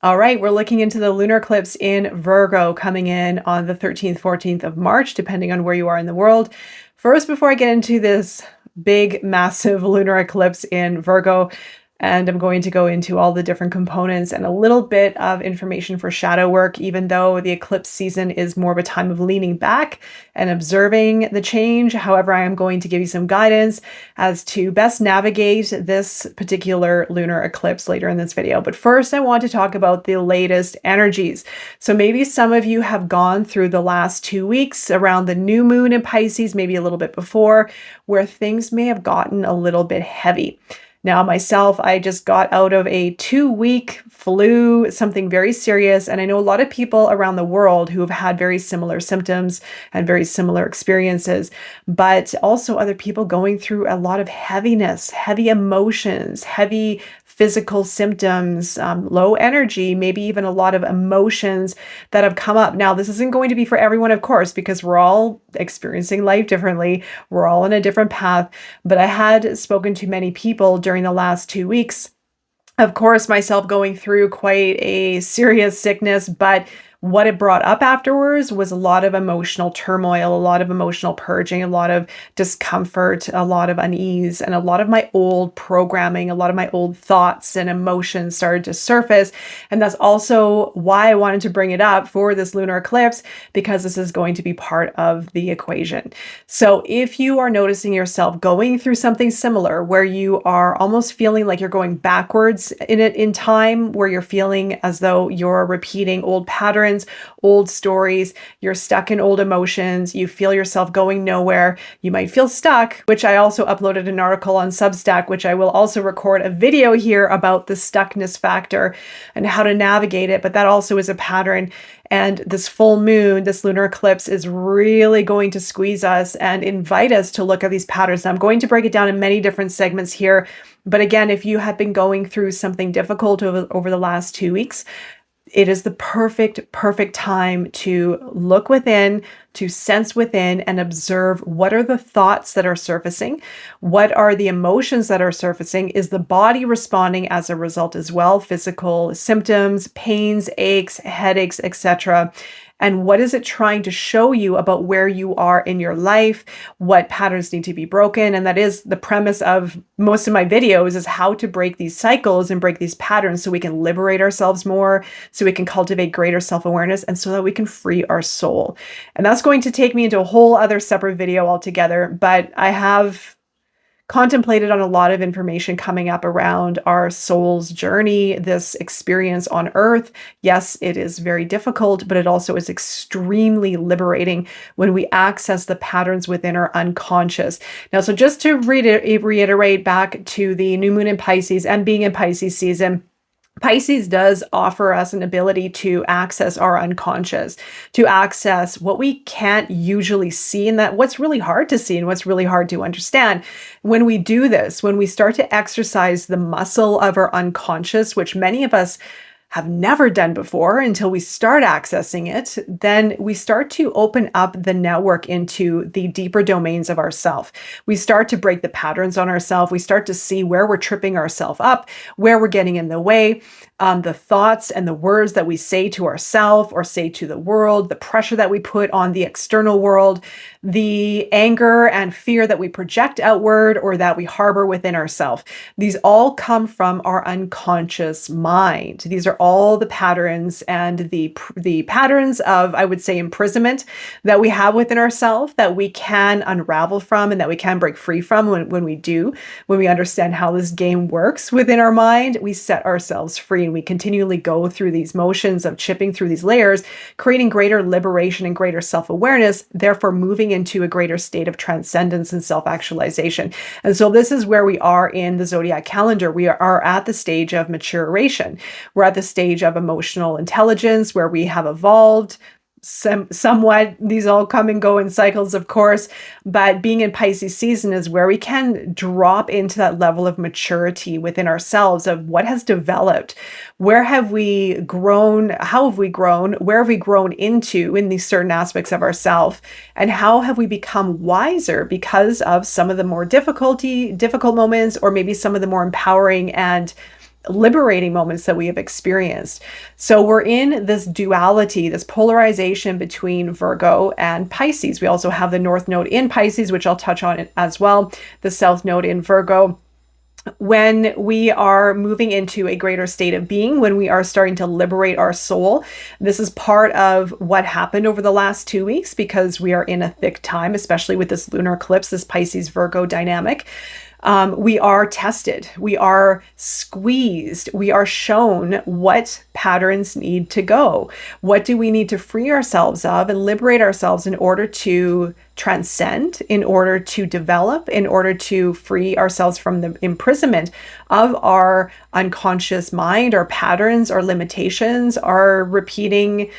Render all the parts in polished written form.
All right, we're looking into the lunar eclipse in Virgo coming in on the 13th, 14th of March, depending on where you are in the world. First, before I get into this big, massive lunar eclipse in Virgo, and I'm going to go into all the different components and a little bit of information for shadow work, even though the eclipse season is more of a time of leaning back and observing the change. However, I am going to give you some guidance as to best navigate this particular lunar eclipse later in this video. But first, I want to talk about the latest energies. So maybe some of you have gone through the last 2 weeks around the new moon in Pisces, maybe a little bit before, where things may have gotten a little bit heavy. Now, myself, I just got out of a 2-week flu, something very serious. And I know a lot of people around the world who have had very similar symptoms and very similar experiences, but also other people going through a lot of heaviness, heavy emotions, heavy physical symptoms, low energy, maybe even a lot of emotions that have come up. Now, this isn't going to be for everyone, of course, because we're all experiencing life differently. We're all on a different path. But I had spoken to many people during the last 2 weeks. Of course, myself going through quite a serious sickness, but what it brought up afterwards was a lot of emotional turmoil, a lot of emotional purging, a lot of discomfort, a lot of unease, and a lot of my old programming, a lot of my old thoughts and emotions started to surface. And that's also why I wanted to bring it up for this lunar eclipse, because this is going to be part of the equation. So if you are noticing yourself going through something similar, where you are almost feeling like you're going backwards in time, where you're feeling as though you're repeating old patterns, old stories, you're stuck in old emotions, you feel yourself going nowhere, you might feel stuck, which I also uploaded an article on Substack, which I will also record a video here about the stuckness factor and how to navigate it. But that also is a pattern. And this full moon, this lunar eclipse is really going to squeeze us and invite us to look at these patterns. Now, I'm going to break it down in many different segments here. But again, if you have been going through something difficult over the last 2 weeks, it is the perfect time to look within, to sense within and observe what are the thoughts that are surfacing, what are the emotions that are surfacing, is the body responding as a result as well, physical symptoms, pains, aches, headaches, etc. And what is it trying to show you about where you are in your life, what patterns need to be broken? And that is the premise of most of my videos, is how to break these cycles and break these patterns so we can liberate ourselves more, so we can cultivate greater self-awareness, and so that we can free our soul. And that's going to take me into a whole other separate video altogether, but I have contemplated on a lot of information coming up around our soul's journey, this experience on earth. Yes, it is very difficult, but it also is extremely liberating when we access the patterns within our unconscious. Now, so just to reiterate back to the new moon in Pisces and being in Pisces season, Pisces does offer us an ability to access our unconscious, to access what we can't usually see, and that what's really hard to see and what's really hard to understand. When we do this, when we start to exercise the muscle of our unconscious, which many of us have never done before until we start accessing it, then we start to open up the network into the deeper domains of ourself. We start to break the patterns on ourselves. We start to see where we're tripping ourselves up, where we're getting in the way, the thoughts and the words that we say to ourselves or say to the world, the pressure that we put on the external world, the anger and fear that we project outward or that we harbor within ourselves. These all come from our unconscious mind. These are all the patterns and the patterns of, I would say, imprisonment that we have within ourselves that we can unravel from and that we can break free from when we understand how this game works within our mind. We set ourselves free and we continually go through these motions of chipping through these layers, creating greater liberation and greater self-awareness, therefore moving into a greater state of transcendence and self-actualization. And so this is where we are in the zodiac calendar. We are at the stage of maturation. We're at the stage of emotional intelligence where we have evolved somewhat. These all come and go in cycles, of course, but being in Pisces season is where we can drop into that level of maturity within ourselves of what has developed. Where have we grown? How have we grown? Where have we grown into in these certain aspects of ourselves? And how have we become wiser because of some of the more difficult moments, or maybe some of the more empowering and liberating moments that we have experienced. So we're in this duality, this polarization between Virgo and Pisces. We also have the North Node in Pisces, which I'll touch on as well, the South Node in Virgo. When we are moving into a greater state of being, when we are starting to liberate our soul, this is part of what happened over the last 2 weeks, because we are in a thick time, especially with this lunar eclipse, this Pisces Virgo dynamic. We are tested, we are squeezed, we are shown what patterns need to go. What do we need to free ourselves of and liberate ourselves in order to transcend, in order to develop, in order to free ourselves from the imprisonment of our unconscious mind, our patterns, our limitations, our repeating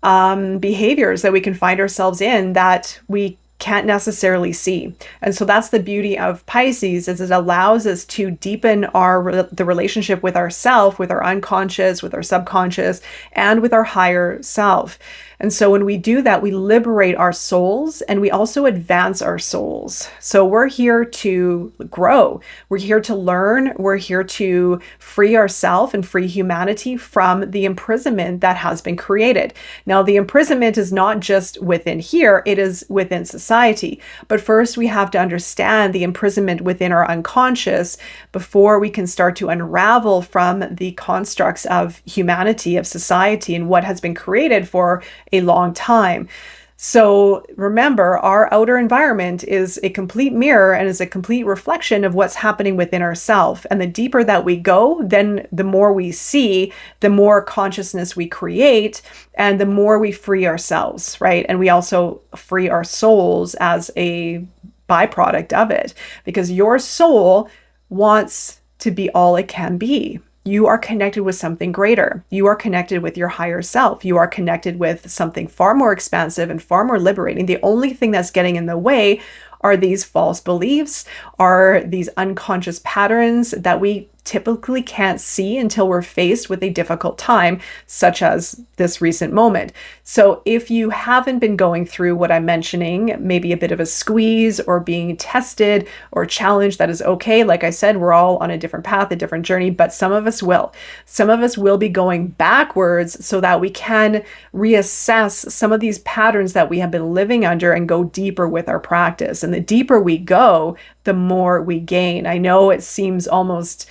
behaviors that we can find ourselves in that we can't necessarily see. And so that's the beauty of Pisces, is it allows us to deepen the relationship with ourself, with our unconscious, with our subconscious, and with our higher self. And so when we do that, we liberate our souls and we also advance our souls. So we're here to grow. We're here to learn. We're here to free ourselves and free humanity from the imprisonment that has been created. Now, the imprisonment is not just within here, it is within society. But first, we have to understand the imprisonment within our unconscious before we can start to unravel from the constructs of humanity, of society, and what has been created for a long time. So remember, our outer environment is a complete mirror and is a complete reflection of what's happening within ourselves. And the deeper that we go, then the more we see, the more consciousness we create, and the more we free ourselves, right? And we also free our souls as a byproduct of it, because your soul wants to be all it can be. You are connected with something greater. You are connected with your higher self. You are connected with something far more expansive and far more liberating. The only thing that's getting in the way are these false beliefs, are these unconscious patterns that we typically can't see until we're faced with a difficult time, such as this recent moment. So if you haven't been going through what I'm mentioning, maybe a bit of a squeeze or being tested or challenged, that is okay. Like I said, we're all on a different path, a different journey, but some of us will. Some of us will be going backwards so that we can reassess some of these patterns that we have been living under and go deeper with our practice. And the deeper we go, the more we gain. I know it seems almost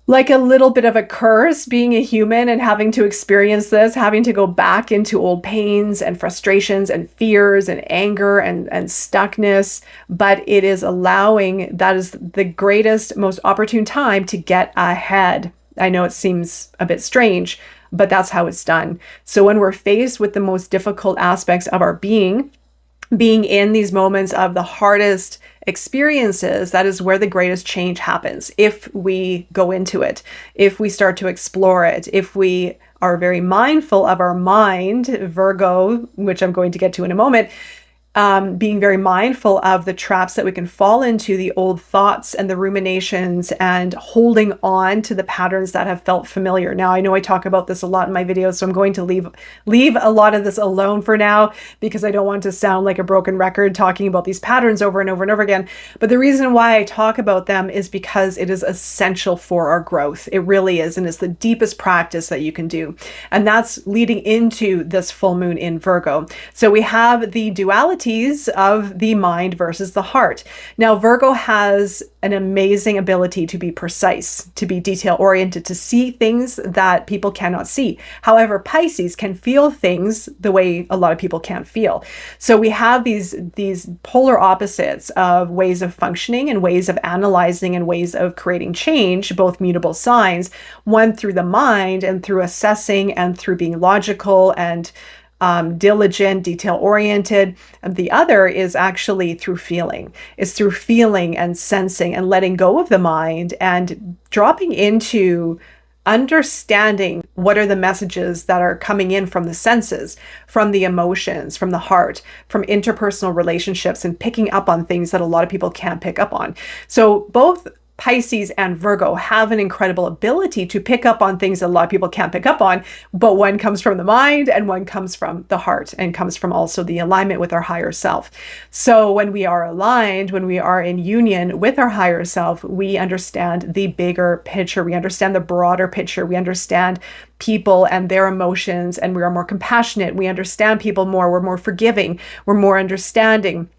like a little bit of a curse being a human and having to experience this, having to go back into old pains and frustrations and fears and anger and stuckness. But it is allowing, that is the greatest, most opportune time to get ahead. I know it seems a bit strange, but that's how it's done. So when we're faced with the most difficult aspects of our being in these moments of the hardest experiences, that is where the greatest change happens. If we go into it, if we start to explore it, if we are very mindful of our mind, Virgo, which I'm going to get to in a moment, being very mindful of the traps that we can fall into, the old thoughts and the ruminations, and holding on to the patterns that have felt familiar. Now, I know I talk about this a lot in my videos, so I'm going to leave a lot of this alone for now, because I don't want to sound like a broken record talking about these patterns over and over and over again. But the reason why I talk about them is because it is essential for our growth. It really is, and it's the deepest practice that you can do. And that's leading into this full moon in Virgo. So we have the duality of the mind versus the heart. Now, Virgo has an amazing ability to be precise, to be detail oriented, to see things that people cannot see. However, Pisces can feel things the way a lot of people can't feel. So we have these polar opposites of ways of functioning and ways of analyzing and ways of creating change, both mutable signs, one through the mind and through assessing and through being logical and diligent, detail-oriented. And the other is actually through feeling. It's through feeling and sensing and letting go of the mind and dropping into understanding what are the messages that are coming in from the senses, from the emotions, from the heart, from interpersonal relationships, and picking up on things that a lot of people can't pick up on. So both Pisces and Virgo have an incredible ability to pick up on things that a lot of people can't pick up on, but one comes from the mind and one comes from the heart and comes from also the alignment with our higher self. So when we are aligned, when we are in union with our higher self, we understand the bigger picture. We understand the broader picture. We understand people and their emotions, and we are more compassionate. We understand people more. We're more forgiving. We're more understanding.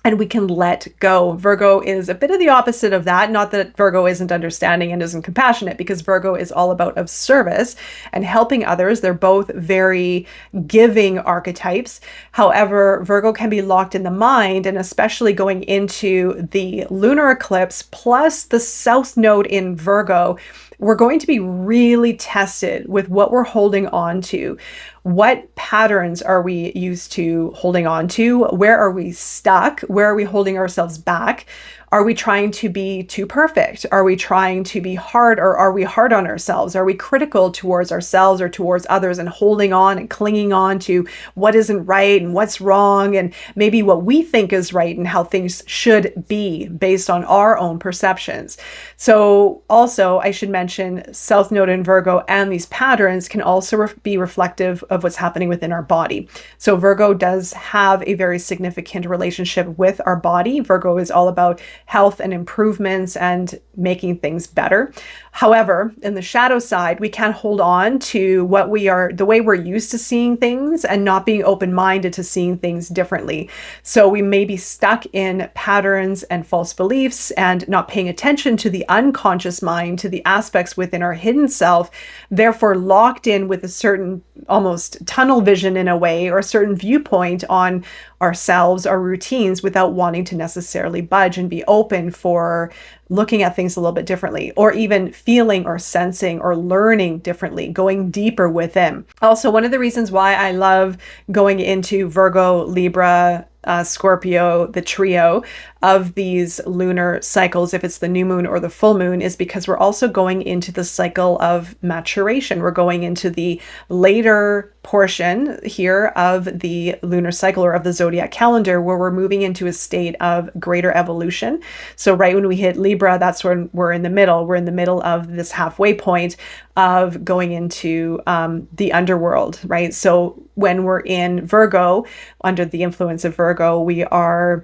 And we can let go. Virgo is a bit of the opposite of that. Not that Virgo isn't understanding and isn't compassionate, because Virgo is all about of service and helping others. They're both very giving archetypes. However, Virgo can be locked in the mind, and especially going into the lunar eclipse plus the south node in Virgo, we're going to be really tested with what we're holding on to. What patterns are we used to holding on to? Where are we stuck? Where are we holding ourselves back? Are we trying to be too perfect? Are we trying to be hard, or are we hard on ourselves? Are we critical towards ourselves or towards others and holding on and clinging on to what isn't right and what's wrong, and maybe what we think is right and how things should be based on our own perceptions? So also, I should mention, South Node in Virgo and these patterns can also be reflective of what's happening within our body. So Virgo does have a very significant relationship with our body. Virgo is all about health and improvements and making things better. However, in the shadow side, we can hold on to what we are, the way we're used to seeing things, and not being open-minded to seeing things differently. So we may be stuck in patterns and false beliefs and not paying attention to the unconscious mind, to the aspects within our hidden self, therefore locked in with a certain almost tunnel vision in a way, or a certain viewpoint on ourselves, our routines, without wanting to necessarily budge and be open for looking at things a little bit differently, or even feeling or sensing or learning differently, going deeper within. Also, one of the reasons why I love going into Virgo, Libra, Scorpio, the trio of these lunar cycles, if it's the new moon or the full moon, is because we're also going into the cycle of maturation. We're going into the later portion here of the lunar cycle, or of the zodiac calendar, where we're moving into a state of greater evolution. So right when we hit Libra, that's when we're in the middle. We're in the middle of this halfway point of going into the underworld, right? So when we're in Virgo, under the influence of Virgo, we are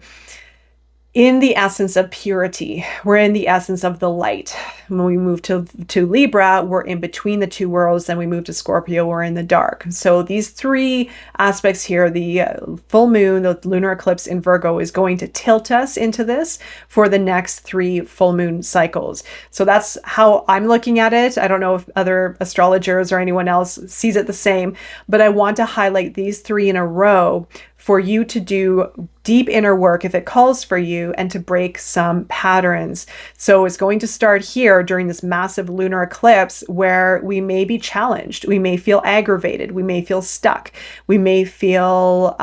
in the essence of purity. We're in the essence of the light. When we move to Libra, we're in between the two worlds. Then we move to Scorpio, we're in the dark. So these three aspects here, the full moon, the lunar eclipse in Virgo, is going to tilt us into this for the next 3 full moon cycles. So that's how I'm looking at it. I don't know if other astrologers or anyone else sees it the same, but I want to highlight these 3 in a row for you to do deep inner work if it calls for you, and to break some patterns. So it's going to start here during this massive lunar eclipse, where we may be challenged. We may feel aggravated. We may feel stuck. We may feel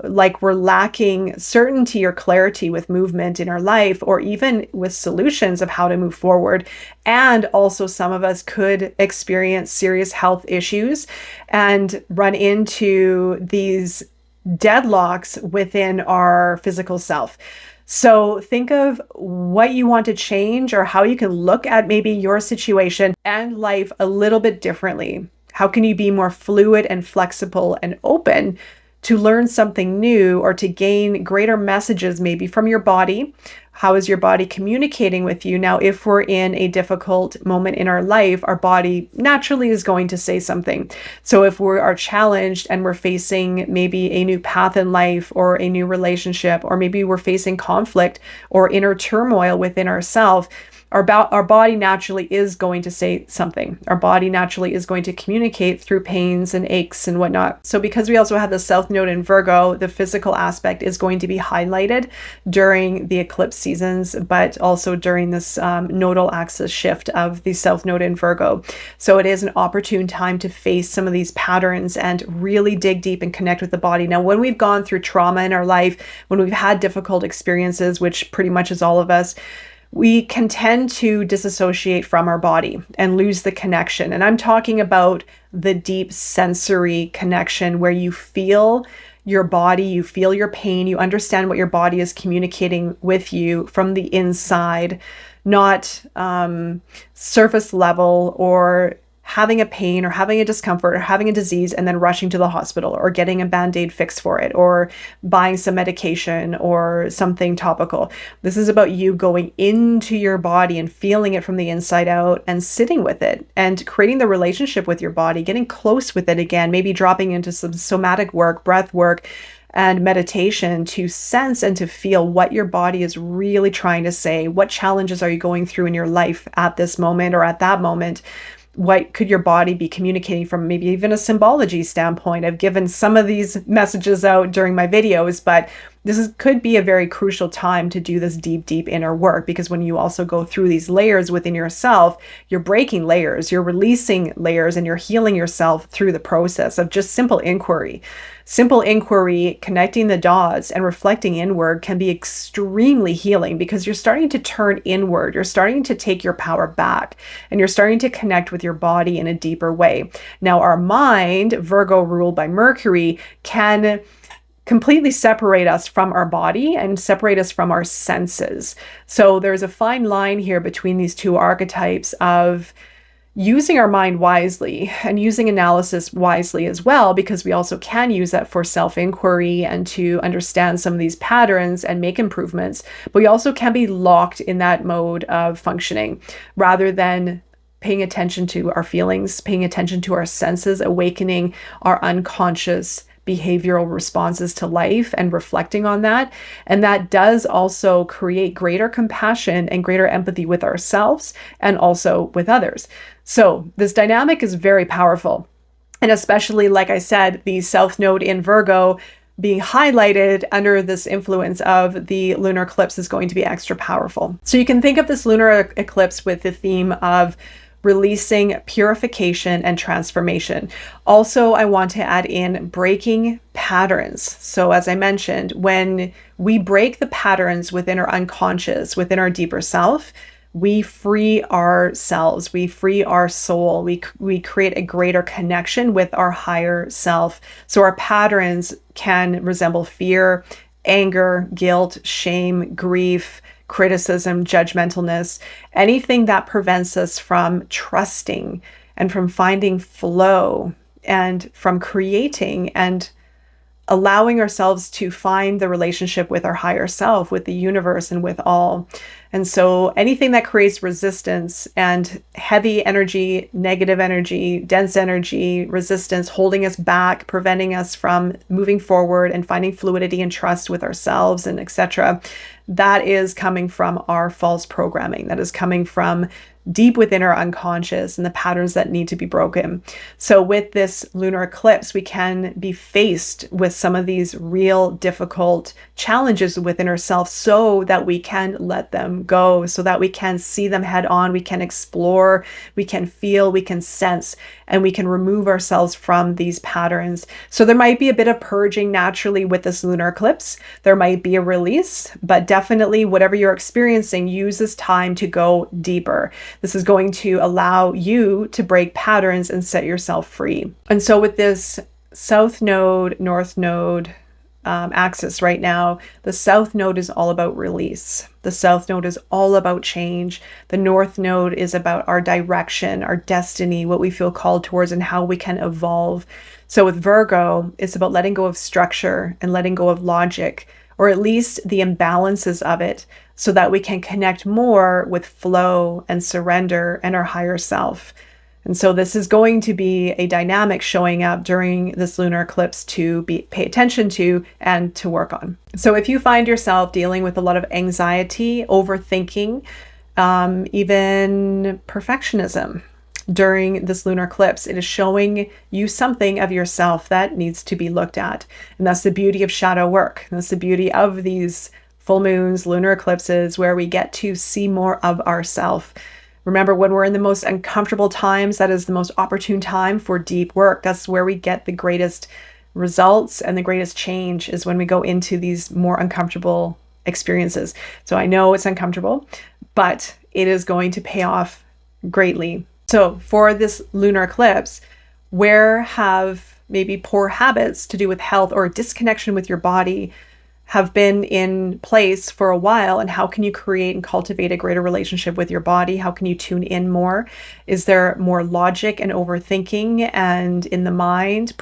like we're lacking certainty or clarity with movement in our life, or even with solutions of how to move forward. And also, some of us could experience serious health issues and run into these deadlocks within our physical self. So think of what you want to change, or how you can look at maybe your situation and life a little bit differently. How can you be more fluid and flexible and open to learn something new, or to gain greater messages maybe from your body? How is your body communicating with you? Now, if we're in a difficult moment in our life, our body naturally is going to say something. So if we are challenged and we're facing maybe a new path in life, or a new relationship, or maybe we're facing conflict or inner turmoil within ourselves, our body naturally is going to say something. Our body naturally is going to communicate through pains and aches and whatnot. So because we also have the South Node in Virgo, the physical aspect is going to be highlighted during the eclipse seasons, but also during this nodal axis shift of the South Node in Virgo. So it is an opportune time to face some of these patterns and really dig deep and connect with the body. Now, when we've gone through trauma in our life, when we've had difficult experiences, which pretty much is all of us, we can tend to disassociate from our body and lose the connection. And I'm talking about the deep sensory connection, where you feel your body, you feel your pain, you understand what your body is communicating with you from the inside. not surface level, or having a pain or having a discomfort or having a disease and then rushing to the hospital or getting a band-aid fix for it or buying some medication or something topical. This is about you going into your body and feeling it from the inside out and sitting with it and creating the relationship with your body, getting close with it again, maybe dropping into some somatic work, breath work, and meditation to sense and to feel what your body is really trying to say. What challenges are you going through in your life at this moment or at that moment? What could your body be communicating from maybe even a symbology standpoint? I've given some of these messages out during my videos, but could be a very crucial time to do this deep inner work, because when you also go through these layers within yourself, you're breaking layers, you're releasing layers, and you're healing yourself through the process of just simple inquiry. Simple inquiry, connecting the dots and reflecting inward can be extremely healing, because you're starting to turn inward. You're starting to take your power back, and you're starting to connect with your body in a deeper way. Now, our mind, Virgo ruled by Mercury, can completely separate us from our body and separate us from our senses. So there's a fine line here between these two archetypes of using our mind wisely and using analysis wisely as well, because we also can use that for self-inquiry and to understand some of these patterns and make improvements. But we also can be locked in that mode of functioning rather than paying attention to our feelings, paying attention to our senses, awakening our unconscious behavioral responses to life and reflecting on that. And that does also create greater compassion and greater empathy with ourselves and also with others. So this dynamic is very powerful. And especially, like I said, the South Node in Virgo being highlighted under this influence of the lunar eclipse is going to be extra powerful. So you can think of this lunar eclipse with the theme of releasing purification and transformation. Also, I want to add in breaking patterns. So as I mentioned, when we break the patterns within our unconscious, within our deeper self, we free ourselves, we free our soul, we create a greater connection with our higher self. So our patterns can resemble fear, anger, guilt, shame, grief, criticism, judgmentalness, anything that prevents us from trusting and from finding flow and from creating and allowing ourselves to find the relationship with our higher self, with the universe, and with all. And so anything that creates resistance and heavy energy, negative energy, dense energy, resistance, holding us back, preventing us from moving forward and finding fluidity and trust with ourselves and etc., that is coming from our false programming. That is coming from deep within our unconscious and the patterns that need to be broken. So with this lunar eclipse, we can be faced with some of these real difficult challenges within ourselves so that we can let them go, so that we can see them head on, we can explore, we can feel, we can sense, and we can remove ourselves from these patterns. So there might be a bit of purging naturally with this lunar eclipse. There might be a release, but definitely whatever you're experiencing, use this time to go deeper. This is going to allow you to break patterns and set yourself free. And so with this South Node, North Node axis right now, the South Node is all about release. The South Node is all about change. The North Node is about our direction, our destiny, what we feel called towards, and how we can evolve. So with Virgo, it's about letting go of structure and letting go of logic, or at least the imbalances of it, so that we can connect more with flow and surrender and our higher self. And so this is going to be a dynamic showing up during this lunar eclipse to pay attention to and to work on. So if you find yourself dealing with a lot of anxiety, overthinking, even perfectionism during this lunar eclipse, it is showing you something of yourself that needs to be looked at. And that's the beauty of shadow work. That's the beauty of these full moons, lunar eclipses, where we get to see more of ourself. Remember, when we're in the most uncomfortable times, that is the most opportune time for deep work. That's where we get the greatest results and the greatest change, is when we go into these more uncomfortable experiences. So I know it's uncomfortable, but it is going to pay off greatly. So for this lunar eclipse, where have maybe poor habits to do with health or disconnection with your body have been in place for a while, and how can you create and cultivate a greater relationship with your body? How can you tune in more? Is there more logic and overthinking and in the mind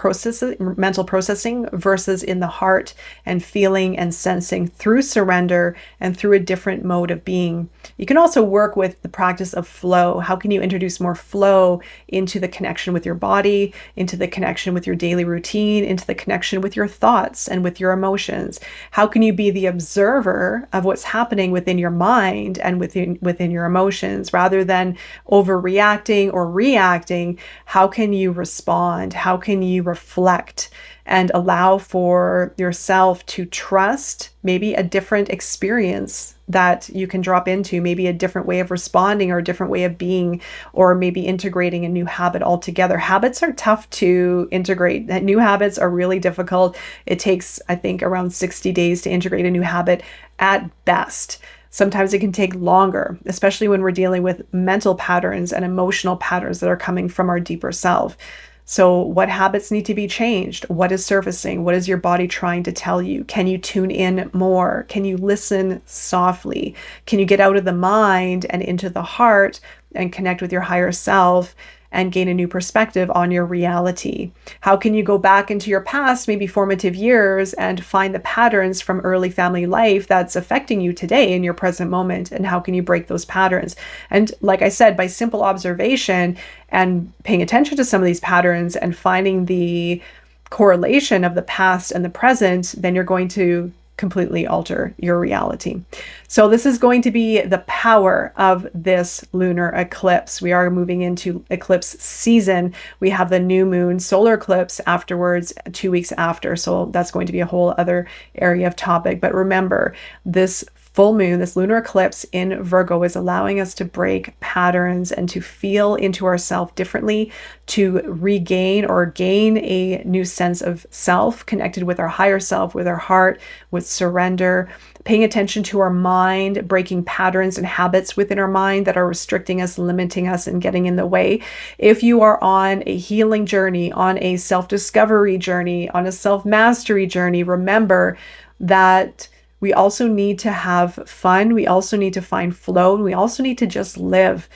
mental processing versus in the heart and feeling and sensing through surrender and through a different mode of being? You can also work with the practice of flow. How can you introduce more flow into the connection with your body, into the connection with your daily routine, into the connection with your thoughts and with your emotions? How can you be the observer of what's happening within your mind and within your emotions rather than overreacting or reacting? How can you respond? How can you reflect and allow for yourself to trust maybe a different experience that you can drop into, maybe a different way of responding or a different way of being, or maybe integrating a new habit altogether? Habits are tough to integrate. New habits are really difficult. It takes, I think, around 60 days to integrate a new habit at best. Sometimes it can take longer, especially when we're dealing with mental patterns and emotional patterns that are coming from our deeper self. So what habits need to be changed? What is surfacing? What is your body trying to tell you? Can you tune in more? Can you listen softly? Can you get out of the mind and into the heart and connect with your higher self and gain a new perspective on your reality? How can you go back into your past, maybe formative years, and find the patterns from early family life that's affecting you today in your present moment? And how can you break those patterns? And like I said, by simple observation and paying attention to some of these patterns and finding the correlation of the past and the present, then you're going to completely alter your reality. So this is going to be the power of this lunar eclipse. We are moving into eclipse season. We have the new moon solar eclipse afterwards, 2 weeks after. So that's going to be a whole other area of topic. But remember, this full moon, this lunar eclipse in Virgo, is allowing us to break patterns and to feel into ourselves differently, to regain or gain a new sense of self, connected with our higher self, with our heart, with surrender, paying attention to our mind, breaking patterns and habits within our mind that are restricting us, limiting us, and getting in the way. If you are on a healing journey, on a self-discovery journey, on a self-mastery journey, remember that we also need to have fun. We also need to find flow. And we also need to just live.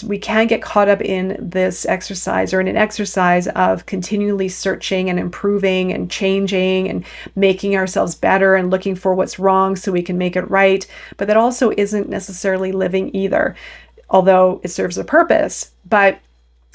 We can't get caught up in this exercise or in an exercise of continually searching and improving and changing and making ourselves better and looking for what's wrong so we can make it right. But that also isn't necessarily living either, although it serves a purpose. But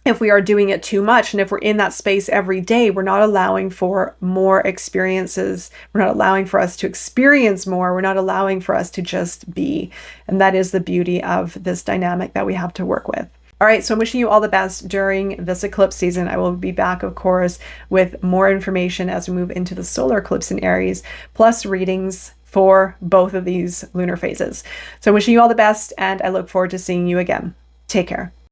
if we are doing it too much, and if we're in that space every day, we're not allowing for more experiences. We're not allowing for us to experience more. We're not allowing for us to just be. And that is the beauty of this dynamic that we have to work with. All right, so I'm wishing you all the best during this eclipse season. I will be back, of course, with more information as we move into the solar eclipse in Aries, plus readings for both of these lunar phases. So I'm wishing you all the best, and I look forward to seeing you again. Take care.